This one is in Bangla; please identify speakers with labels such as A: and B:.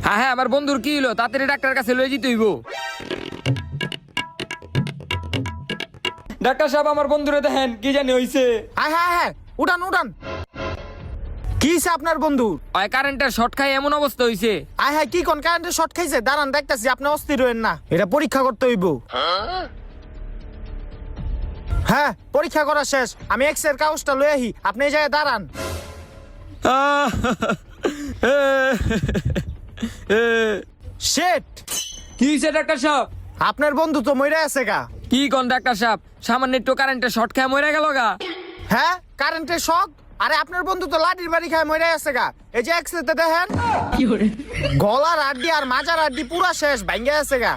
A: হ্যাঁ হ্যাঁ, আমার বন্ধুর কি হলো, তাড়াতাড়ি ডাক্তার কাছে লয়ে যেতে হইব। ডাক্তার সাহেব, আমার বন্ধুরে দেখেন, কি জানি হইছে।
B: হ্যাঁ হ্যাঁ হ্যাঁ, উঠান উঠান। কি হইছে আপনার বন্ধু?
A: ওই কারেন্টের শর্ট খাই এমন অবস্থা হইছে।
B: আয় হ্যাঁ, কি কোন কারেন্টের শর্ট খাইছে? দাঁড়ান দেখতাছি, আপনি অস্থির হইেন না, এটা পরীক্ষা করতে হইব। হ্যাঁ, পরীক্ষা করা শেষ। আমি এক্স এর কাগজটা লই আহি, আপনি এই জায়গায় দাঁড়ান। শেট,
A: কি হইছে ডাক্তার সাহেব?
B: আপনার বন্ধু তো মইরা আছে গা।
A: কি কোন ডাক্তার সাহেব, সামান্য একটু কারেন্টের শর্ট খায় মরে গেল গা।
B: হ্যাঁ, কারেন্টের শক? আরে আপনার বন্ধু তো লাঠির বাড়ি খায় মইরা আছে গা। এই যে এক্স তে দেখেন, গলার আড্ডি আর মাজার আড্ডি পুরা শেষ, ভাঙ্গে আছে গা।